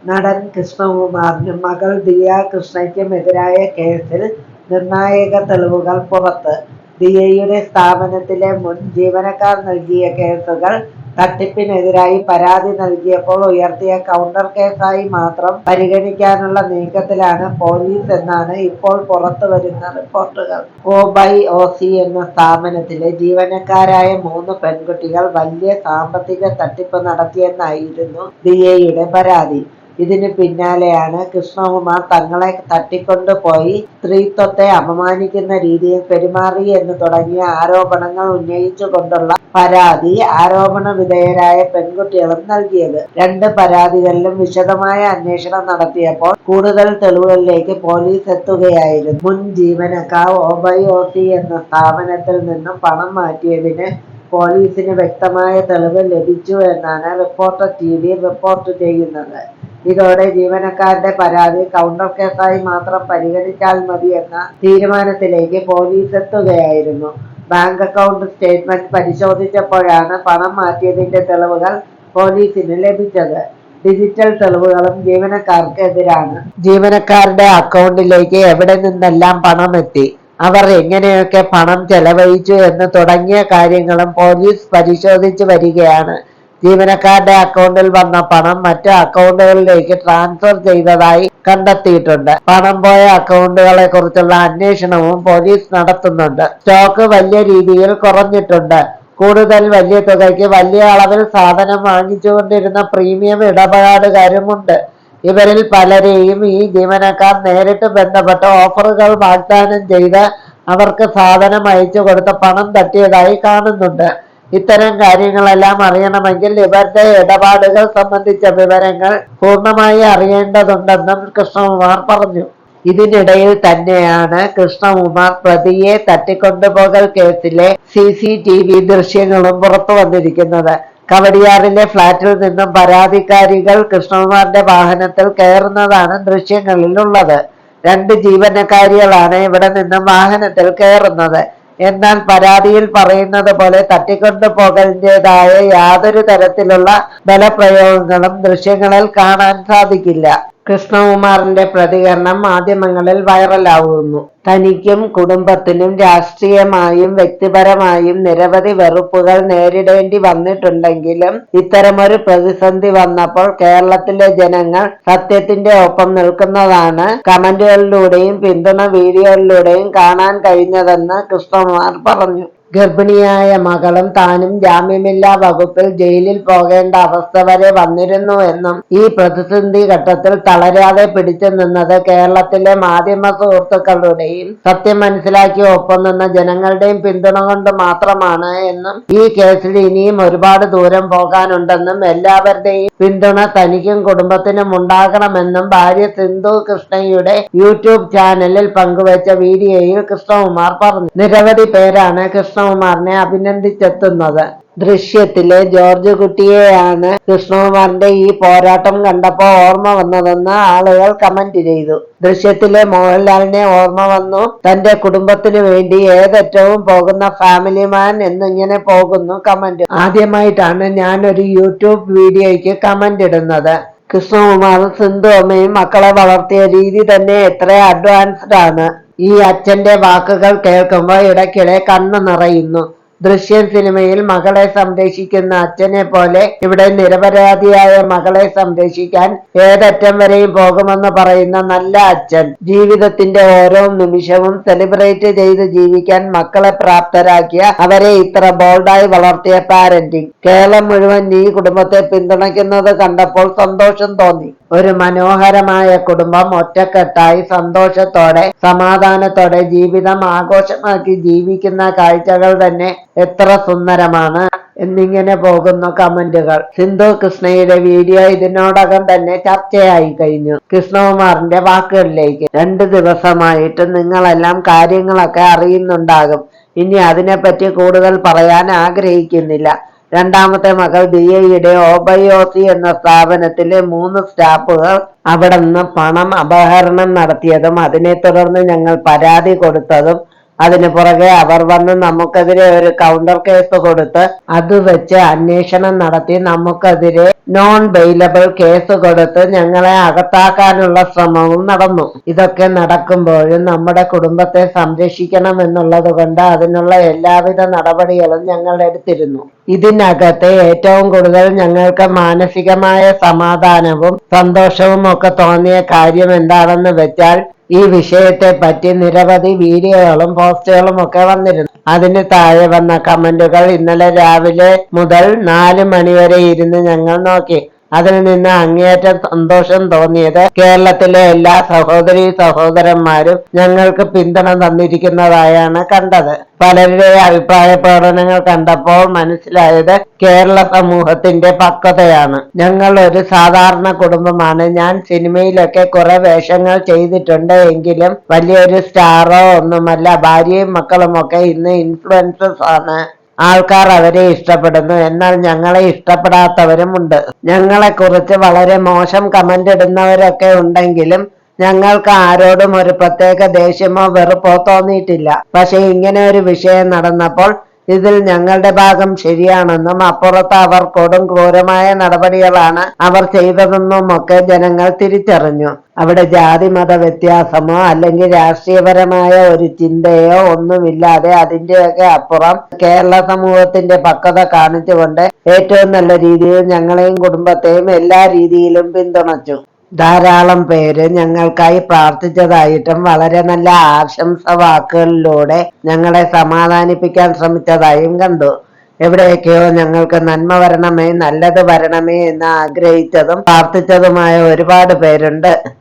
നടൻ കൃഷ്ണകുമാറിനും മകൾ ദിയ കൃഷ്ണയ്ക്കുമെതിരായ കേസിൽ നിർണായക തെളിവുകൾ പുറത്ത്. ദിയയുടെ സ്ഥാപനത്തിലെ മുൻ ജീവനക്കാർ നൽകിയ കേസുകൾ തട്ടിപ്പിനെതിരായി പരാതി നൽകിയപ്പോൾ ഉയർത്തിയ കൗണ്ടർ കേസായി മാത്രം പരിഗണിക്കാനുള്ള നീക്കത്തിലാണ് പോലീസ് എന്നാണ് ഇപ്പോൾ പുറത്തുവരുന്ന റിപ്പോർട്ടുകൾ. OBYOC എന്ന സ്ഥാപനത്തിലെ ജീവനക്കാരായ 3 പെൺകുട്ടികൾ വലിയ സാമ്പത്തിക തട്ടിപ്പ് നടത്തിയെന്നായിരുന്നു ദിയയുടെ പരാതി. ഇതിന് പിന്നാലെയാണ് കൃഷ്ണകുമാർ തങ്ങളെ തട്ടിക്കൊണ്ടുപോയി സ്ത്രീത്വത്തെ അപമാനിക്കുന്ന രീതിയിൽ പെരുമാറി എന്ന് തുടങ്ങിയ ആരോപണങ്ങൾ ഉന്നയിച്ചുകൊണ്ടുള്ള പരാതി ആരോപണ വിധേയരായ പെൺകുട്ടികളും നൽകിയത്. 2 പരാതികളിലും വിശദമായ അന്വേഷണം നടത്തിയപ്പോൾ കൂടുതൽ തെളിവുകളിലേക്ക് പോലീസ് എത്തുകയായിരുന്നു. മുൻ ജീവനക്കാർ OBYOC എന്ന സ്ഥാപനത്തിൽ നിന്നും പണം മാറ്റിയതിന് പോലീസിന് വ്യക്തമായ തെളിവ് ലഭിച്ചു എന്നാണ് റിപ്പോർട്ടർ TV റിപ്പോർട്ട് ചെയ്യുന്നത്. ഇതോടെ ജീവനക്കാരുടെ പരാതി കൗണ്ടർ കേസായി മാത്രം പരിഗണിച്ചാൽ മതി എന്ന തീരുമാനത്തിലേക്ക് പോലീസ് എത്തുകയായിരുന്നു. ബാങ്ക് അക്കൗണ്ട് സ്റ്റേറ്റ്മെന്റ് പരിശോധിച്ചപ്പോഴാണ് പണം മാറ്റിയതിന്റെ തെളിവുകൾ പോലീസിന് ലഭിച്ചത്. ഡിജിറ്റൽ തെളിവുകളും ജീവനക്കാർക്ക് എതിരാണ്. ജീവനക്കാരുടെ അക്കൗണ്ടിലേക്ക് എവിടെ നിന്നെല്ലാം പണം എത്തി, അവർ എങ്ങനെയൊക്കെ പണം ചെലവഴിച്ചു എന്ന് തുടങ്ങിയ കാര്യങ്ങളും പോലീസ് പരിശോധിച്ചു വരികയാണ്. ജീവനക്കാരുടെ അക്കൗണ്ടിൽ വന്ന പണം മറ്റ് അക്കൗണ്ടുകളിലേക്ക് ട്രാൻസ്ഫർ ചെയ്തതായി കണ്ടെത്തിയിട്ടുണ്ട്. പണം പോയ അക്കൗണ്ടുകളെ കുറിച്ചുള്ള അന്വേഷണവും പോലീസ് നടത്തുന്നുണ്ട്. സ്റ്റോക്ക് വലിയ രീതിയിൽ കുറഞ്ഞിട്ടുണ്ട്. കൂടുതൽ വലിയ തുകയ്ക്ക് വലിയ അളവിൽ സാധനം വാങ്ങിച്ചുകൊണ്ടിരുന്ന പ്രീമിയം ഇടപാടുകാരുമുണ്ട്. ഇവരിൽ പലരെയും ഈ ജീവനക്കാർ നേരിട്ട് ബന്ധപ്പെട്ട് ഓഫറുകൾ വാഗ്ദാനം ചെയ്ത് അവർക്ക് സാധനം അയച്ചു കൊടുത്ത് പണം തട്ടിയതായി കാണുന്നുണ്ട്. ഇത്തരം കാര്യങ്ങളെല്ലാം അറിയണമെങ്കിൽ ഇവരുടെ ഇടപാടുകൾ സംബന്ധിച്ച വിവരങ്ങൾ പൂർണ്ണമായി അറിയേണ്ടതുണ്ടെന്നും കൃഷ്ണകുമാർ പറഞ്ഞു. ഇതിനിടയിൽ തന്നെയാണ് കൃഷ്ണകുമാർ പ്രതിയെ തട്ടിക്കൊണ്ടുപോകൽ കേസിലെ CCTV ദൃശ്യങ്ങളും പുറത്തു വന്നിരിക്കുന്നത്. കവടിയാറിലെ ഫ്ളാറ്റിൽ നിന്നും പരാതിക്കാരികൾ കൃഷ്ണകുമാറിന്റെ വാഹനത്തിൽ കയറുന്നതാണ് ദൃശ്യങ്ങളിലുള്ളത്. 2 ജീവനക്കാരികളാണ് ഇവിടെ നിന്നും വാഹനത്തിൽ കയറുന്നത്. എന്നാൽ പരാതിയിൽ പറയുന്നത് പോലെ തട്ടിക്കൊണ്ടുപോകലിൻ്റെതായ യാതൊരു തരത്തിലുള്ള ബലപ്രയോഗങ്ങളും ദൃശ്യങ്ങളിൽ കാണാൻ സാധിക്കില്ല. കൃഷ്ണകുമാറിന്റെ പ്രതികരണം മാധ്യമങ്ങളിൽ വൈറലാവുന്നു. തനിക്കും കുടുംബത്തിനും രാഷ്ട്രീയമായും വ്യക്തിപരമായും നിരവധി വെറുപ്പുകൾ നേരിടേണ്ടി വന്നിട്ടുണ്ടെങ്കിലും ഇത്തരമൊരു പ്രതിസന്ധി വന്നപ്പോൾ കേരളത്തിലെ ജനങ്ങൾ സത്യത്തിന്റെ ഒപ്പം നിൽക്കുന്നതാണ് കമന്റുകളിലൂടെയും പിന്തുണ വീഡിയോകളിലൂടെയും കാണാൻ കഴിഞ്ഞതെന്ന് കൃഷ്ണകുമാർ പറഞ്ഞു. ഗർഭിണിയായ മകളും താനും ജാമ്യമില്ലാ വകുപ്പിൽ ജയിലിൽ പോകേണ്ട അവസ്ഥ വരെ വന്നിരുന്നു എന്നും ഈ പ്രതിസന്ധി ഘട്ടത്തിൽ തളരാതെ പിടിച്ചു നിന്നത് കേരളത്തിലെ മാധ്യമ സുഹൃത്തുക്കളുടെയും സത്യം മനസ്സിലാക്കി ഒപ്പം നിന്ന ജനങ്ങളുടെയും പിന്തുണ കൊണ്ട് മാത്രമാണ് എന്നും ഈ കേസിൽ ഇനിയും ഒരുപാട് ദൂരം പോകാനുണ്ടെന്നും എല്ലാവരുടെയും പിന്തുണ തനിക്കും കുടുംബത്തിനും ഉണ്ടാകണമെന്നും ഭാര്യ സിന്ധു കൃഷ്ണയുടെ യൂട്യൂബ് ചാനലിൽ പങ്കുവച്ച വീഡിയോയിൽ കൃഷ്ണകുമാർ പറഞ്ഞു. നിരവധി പേരാണ് കൃഷ്ണകുമാറിനെ അഭിനന്ദിച്ചെത്തുന്നത്. ദൃശ്യത്തിലെ ജോർജ് കുട്ടിയെയാണ് കൃഷ്ണകുമാറിന്റെ ഈ പോരാട്ടം കണ്ടപ്പോൾ ഓർമ്മ വന്നതെന്ന് ആളുകൾ കമന്റ് ചെയ്തു. ദൃശ്യത്തിലെ മോഹൻലാലിനെ ഓർമ്മ വന്നു. തന്റെ കുടുംബത്തിന് വേണ്ടി ഏതറ്റവും പോകുന്ന ഫാമിലി മാൻ എന്നിങ്ങനെ പോകുന്നു കമന്റ്. ആദ്യമായിട്ടാണ് ഞാൻ ഒരു യൂട്യൂബ് വീഡിയോയ്ക്ക് കമന്റ് ഇടുന്നത്. കൃഷ്ണകുമാറും സിന്ധു അമ്മയും മക്കളെ വളർത്തിയ രീതി തന്നെ എത്ര അഡ്വാൻസ്ഡ് ആണ്. ഈ അച്ഛന്റെ വാക്കുകൾ കേൾക്കുമ്പോൾ ഇടയ്ക്കിടെ കണ്ണു നിറയുന്നു. ദൃശ്യം സിനിമയിൽ മകളെ സംരക്ഷിക്കുന്ന അച്ഛനെ പോലെ ഇവിടെ നിരപരാധിയായ മകളെ സംരക്ഷിക്കാൻ ഏതറ്റം വരെയും പോകുമെന്ന് പറയുന്ന നല്ല അച്ഛൻ. ജീവിതത്തിന്റെ ഓരോ നിമിഷവും സെലിബ്രേറ്റ് ചെയ്ത് ജീവിക്കാൻ മക്കളെ പ്രാപ്തരാക്കിയ അവരെ ഇത്ര ബോൾഡായി വളർത്തിയ പാരന്റിങ്. കേരളം മുഴുവൻ ഈ കുടുംബത്തെ പിന്തുണയ്ക്കുന്നത് കണ്ടപ്പോൾ സന്തോഷം തോന്നി. ഒരു മനോഹരമായ കുടുംബം ഒറ്റക്കെട്ടായി സന്തോഷത്തോടെ സമാധാനത്തോടെ ജീവിതം ആഘോഷമാക്കി ജീവിക്കുന്ന കാഴ്ചകൾ തന്നെ എത്ര സുന്ദരമാണ് എന്നിങ്ങനെ പോകുന്നു കമന്റുകൾ. സിന്ധു കൃഷ്ണയുടെ വീഡിയോ ഇതിനോടകം തന്നെ ചർച്ചയായി കഴിഞ്ഞു. കൃഷ്ണകുമാറിന്റെ വാക്കുകളിലേക്ക്. 2 ദിവസമായിട്ട് നിങ്ങളെല്ലാം കാര്യങ്ങളൊക്കെ അറിയുന്നുണ്ടാകും. ഇനി അതിനെപ്പറ്റി കൂടുതൽ പറയാൻ ആഗ്രഹിക്കുന്നില്ല. രണ്ടാമത്തെ മകൾ ദിയയുടെ OBYOC എന്ന സ്ഥാപനത്തിലെ 3 സ്റ്റാഫുകൾ അവിടെ നിന്ന് പണം അപഹരണം നടത്തിയതും അതിനെ തുടർന്ന് ഞങ്ങൾ പരാതി കൊടുത്തതും അതിനു പുറകെ അവർ വന്ന് നമുക്കെതിരെ ഒരു കൗണ്ടർ കേസ് കൊടുത്ത് അത് വെച്ച് അന്വേഷണം നടത്തി നമുക്കെതിരെ നോൺ ബെയിലബിൾ കേസ് കൊടുത്ത് ഞങ്ങളെ അകത്താക്കാനുള്ള ശ്രമവും നടന്നു. ഇതൊക്കെ നടക്കുമ്പോഴും നമ്മുടെ കുടുംബത്തെ സംരക്ഷിക്കണമെന്നുള്ളത് കൊണ്ട് അതിനുള്ള എല്ലാവിധ നടപടികളും ഞങ്ങൾ എടുത്തിരുന്നു. ഇതിനകത്ത് ഏറ്റവും കൂടുതൽ ഞങ്ങൾക്ക് മാനസികമായ സമാധാനവും സന്തോഷവും ഒക്കെ തോന്നിയ കാര്യം എന്താണെന്ന് വെച്ചാൽ, ഈ വിഷയത്തെ പറ്റി നിരവധി വീഡിയോകളും പോസ്റ്റുകളും ഒക്കെ വന്നിരുന്നു. അതിന് താഴെ വന്ന കമന്റുകൾ ഇന്നലെ രാവിലെ മുതൽ 4 മണിവരെ ഇരുന്ന് ഞങ്ങൾ നോക്കി. അതിൽ നിന്ന് അങ്ങേയറ്റം സന്തോഷം തോന്നിയത് കേരളത്തിലെ എല്ലാ സഹോദരീ സഹോദരന്മാരും ഞങ്ങൾക്ക് പിന്തുണ തന്നിരിക്കുന്നതായാണ് കണ്ടത്. പലരുടെ അഭിപ്രായ പ്രകടനങ്ങൾ കണ്ടപ്പോൾ മനസ്സിലായത് കേരള സമൂഹത്തിന്റെ പക്വതയാണ്. ഞങ്ങൾ ഒരു സാധാരണ കുടുംബമാണ്. ഞാൻ സിനിമയിലൊക്കെ കുറെ വേഷങ്ങൾ ചെയ്തിട്ടുണ്ട് എങ്കിലും വലിയൊരു സ്റ്റാറോ ഒന്നുമല്ല. ഭാര്യയും മക്കളും ഒക്കെ ഇന്ന് ഇൻഫ്ലുവൻസേഴ്സ് ആണ്. ആൾക്കാർ അവരെ ഇഷ്ടപ്പെടുന്നു, എന്നാൽ ഞങ്ങളെ ഇഷ്ടപ്പെടാത്തവരുമുണ്ട്. ഞങ്ങളെ കുറിച്ച് വളരെ മോശം കമന്റ് ഇടുന്നവരൊക്കെ ഉണ്ടെങ്കിലും ഞങ്ങൾക്ക് ആരോടും ഒരു പ്രത്യേക ദേഷ്യമോ വെറുപ്പോ തോന്നിയിട്ടില്ല. പക്ഷെ ഇങ്ങനെ ഒരു വിഷയം നടന്നപ്പോൾ ഇതിൽ ഞങ്ങളുടെ ഭാഗം ശരിയാണെന്നും അപ്പുറത്ത് അവർ കൊടും ക്രൂരമായ നടപടികളാണ് അവർ ചെയ്തതെന്നുമൊക്കെ ജനങ്ങൾ തിരിച്ചറിഞ്ഞു. അവിടെ ജാതി മത വ്യത്യാസമോ അല്ലെങ്കിൽ രാഷ്ട്രീയപരമായ ഒരു ചിന്തയോ ഒന്നുമില്ലാതെ അതിന്റെയൊക്കെ അപ്പുറം കേരള സമൂഹത്തിന്റെ പക്വത കാണിച്ചുകൊണ്ട് ഏറ്റവും നല്ല രീതിയിൽ ഞങ്ങളെയും കുടുംബത്തെയും എല്ലാ രീതിയിലും പിന്തുണച്ചു. ധാരാളം പേര് ഞങ്ങൾക്കായി പ്രാർത്ഥിച്ചതായിട്ടും വളരെ നല്ല ആശംസ വാക്കുകളിലൂടെ ഞങ്ങളെ സമാധാനിപ്പിക്കാൻ ശ്രമിച്ചതായും കണ്ടു. എവിടെയൊക്കെയോ ഞങ്ങൾക്ക് നന്മ വരണമേ, നല്ലത് വരണമേ എന്ന് ആഗ്രഹിച്ചതും പ്രാർത്ഥിച്ചതുമായ ഒരുപാട് പേരുണ്ട്.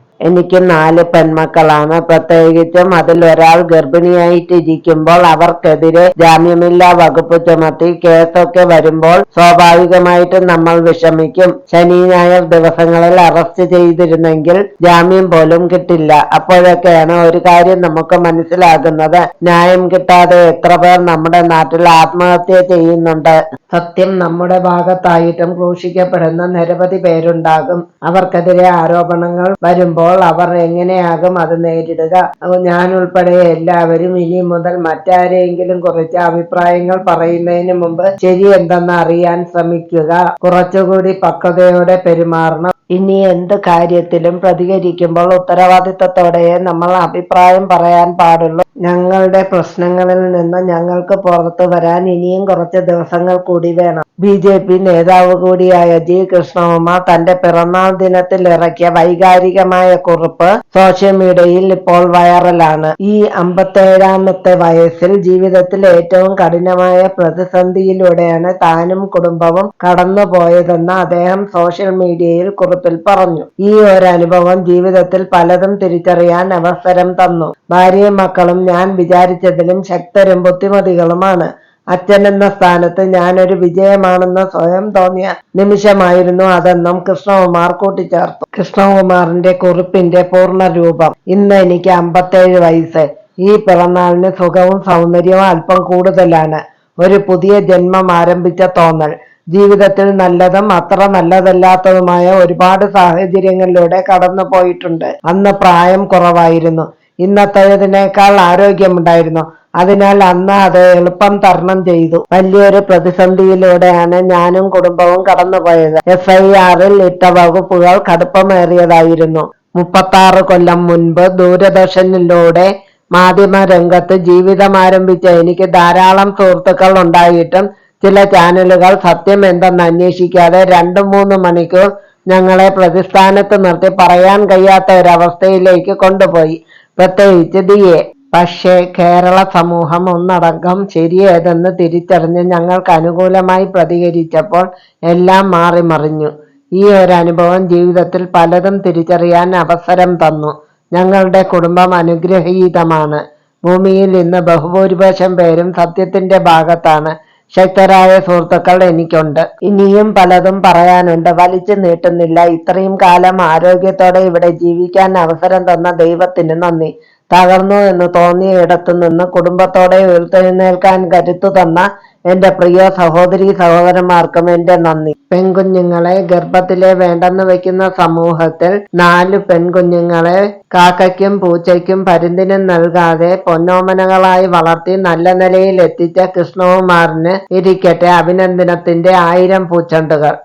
എനിക്ക് 4 പെൺമക്കളാണ്. പ്രത്യേകിച്ചും അതിൽ ഒരാൾ ഗർഭിണിയായിട്ടിരിക്കുമ്പോൾ അവർക്കെതിരെ ജാമ്യമില്ലാ വകുപ്പ് ചുമത്തി കേസൊക്കെ വരുമ്പോൾ സ്വാഭാവികമായിട്ടും നമ്മൾ വിഷമിക്കും. ശനി ഞായർ ദിവസങ്ങളിൽ അറസ്റ്റ് ചെയ്തിരുന്നെങ്കിൽ ജാമ്യം പോലും കിട്ടില്ല. അപ്പോഴൊക്കെയാണ് ഒരു കാര്യം നമുക്ക് മനസ്സിലാകുന്നത്, ന്യായം കിട്ടാതെ എത്ര പേർ നമ്മുടെ നാട്ടിൽ ആത്മഹത്യ ചെയ്യുന്നുണ്ട്. സത്യം നമ്മുടെ ഭാഗത്തായിട്ടും ക്രൂശിക്കപ്പെടുന്ന നിരവധി പേരുണ്ടാകും. അവർക്കെതിരെ ആരോപണങ്ങൾ വരുമ്പോൾ അവർ എങ്ങനെയാകും അത് നേരിടുക? ഞാൻ ഉൾപ്പെടെ എല്ലാവരും ഇനി മുതൽ മറ്റാരെങ്കിലും കുറിച്ച് അഭിപ്രായങ്ങൾ പറയുന്നതിന് മുമ്പ് ശരി എന്തെന്ന് അറിയാൻ ശ്രമിക്കുക. കുറച്ചുകൂടി പക്വതയോടെ പെരുമാറണം. ഇനി എന്ത് കാര്യത്തിലും പ്രതികരിക്കുമ്പോൾ ഉത്തരവാദിത്തത്തോടെയേ നമ്മൾ അഭിപ്രായം പറയാൻ പാടുള്ളൂ. ഞങ്ങളുടെ പ്രശ്നങ്ങളിൽ നിന്ന് ഞങ്ങൾക്ക് പുറത്തു വരാൻ ഇനിയും കുറച്ച് ദിവസങ്ങൾ കൂടി വേണം. BJP നേതാവ് കൂടിയായ G. കൃഷ്ണകുമാർ തന്റെ പിറന്നാൾ ദിനത്തിൽ ഇറക്കിയ വൈകാരികമായ കുറിപ്പ് സോഷ്യൽ മീഡിയയിൽ ഇപ്പോൾ വൈറലാണ്. ഈ 57ാമത്തെ വയസ്സിൽ ജീവിതത്തിൽ ഏറ്റവും കഠിനമായ പ്രതിസന്ധിയിലൂടെയാണ് താനും കുടുംബവും കടന്നുപോയതെന്ന് അദ്ദേഹം സോഷ്യൽ മീഡിയയിൽ കുറിപ്പിൽ പറഞ്ഞു. ഈ ഒരു അനുഭവം ജീവിതത്തിൽ പലതും തിരിച്ചറിയാൻ അവസരം തന്നു. ഭാര്യയും മക്കളും ഞാൻ വിചാരിച്ചതിലും ശക്തരും ബുദ്ധിമതികളുമാണ്. അച്ഛൻ എന്ന സ്ഥാനത്ത് ഞാനൊരു വിജയമാണെന്ന് സ്വയം തോന്നിയ നിമിഷമായിരുന്നു അതെന്നും കൃഷ്ണകുമാർ കൂട്ടിച്ചേർത്തു. കൃഷ്ണകുമാറിന്റെ കുറിപ്പിന്റെ പൂർണ്ണ രൂപം: ഇന്ന് എനിക്ക് 57 വയസ്സ്. ഈ പിറന്നാളിന് സുഖവും സൗന്ദര്യവും അല്പം കൂടുതലാണ്. ഒരു പുതിയ ജന്മം ആരംഭിച്ച തോന്നൽ. ജീവിതത്തിൽ നല്ലതും അത്ര നല്ലതല്ലാത്തതുമായ ഒരുപാട് സാഹചര്യങ്ങളിലൂടെ കടന്നു പോയിട്ടുണ്ട്. അന്ന് പ്രായം കുറവായിരുന്നു. ഇന്നത്തേതിനേക്കാൾ ആരോഗ്യമുണ്ടായിരുന്നു. അതിനാൽ അന്ന് അത് എളുപ്പം തരണം ചെയ്തു. വലിയൊരു പ്രതിസന്ധിയിലൂടെയാണ് ഞാനും കുടുംബവും കടന്നുപോയത്. FIR-ൽ ഇട്ട വകുപ്പുകൾ കടുപ്പമേറിയതായിരുന്നു. 36 കൊല്ലം മുൻപ് ദൂരദർശനിലൂടെ മാധ്യമ രംഗത്ത് ജീവിതം ആരംഭിച്ച എനിക്ക് ധാരാളം സുഹൃത്തുക്കൾ ഉണ്ടായിട്ടും ചില ചാനലുകൾ സത്യം എന്തെന്ന് അന്വേഷിക്കാതെ 2-3 മണിക്കൂർ ഞങ്ങളെ പ്രതിസ്ഥാനത്ത് നിർത്തി പറയാൻ കഴിയാത്ത ഒരവസ്ഥയിലേക്ക് കൊണ്ടുപോയി, പ്രത്യേകിച്ച് ദിയെ. പക്ഷേ കേരള സമൂഹം ഒന്നടങ്കം ശരിയേതെന്ന് തിരിച്ചറിഞ്ഞ് ഞങ്ങൾക്ക് അനുകൂലമായി പ്രതികരിച്ചപ്പോൾ എല്ലാം മാറിമറിഞ്ഞു. ഈ ഒരു അനുഭവം ജീവിതത്തിൽ പലതും തിരിച്ചറിയാൻ അവസരം തന്നു. ഞങ്ങളുടെ കുടുംബം അനുഗ്രഹീതമാണ്. ഭൂമിയിൽ ഇന്ന് ബഹുഭൂരിപക്ഷം പേരും സത്യത്തിന്റെ ഭാഗത്താണ്. ശക്തരായ സുഹൃത്തുക്കൾ എനിക്കുണ്ട്. ഇനിയും പലതും പറയാനുണ്ട്, വലിച്ചു നീട്ടുന്നില്ല. ഇത്രയും കാലം ആരോഗ്യത്തോടെ ഇവിടെ ജീവിക്കാൻ അവസരം തന്ന ദൈവത്തിന് നന്ദി. തകർന്നു എന്ന് തോന്നിയ ഇടത്തു നിന്ന് കുടുംബത്തോടെ ഉയർത്തെഴുന്നേൽക്കാൻ കരുത്തു തന്ന എന്റെ പ്രിയ സഹോദരീ സഹോദരന്മാർക്കും എന്റെ നന്ദി. പെൺകുഞ്ഞുങ്ങളെ ഗർഭത്തിലെ വേണ്ടെന്ന് വെക്കുന്ന സമൂഹത്തിൽ 4 പെൺകുഞ്ഞുങ്ങളെ കാക്കയ്ക്കും പൂച്ചയ്ക്കും പരുന്തിനും നൽകാതെ പൊന്നോമനകളായി വളർത്തി നല്ല നിലയിൽ എത്തിച്ച കൃഷ്ണകുമാറിന് ഇരിക്കട്ടെ അഭിനന്ദനത്തിന്റെ 1000 പൂച്ചെണ്ടുകൾ.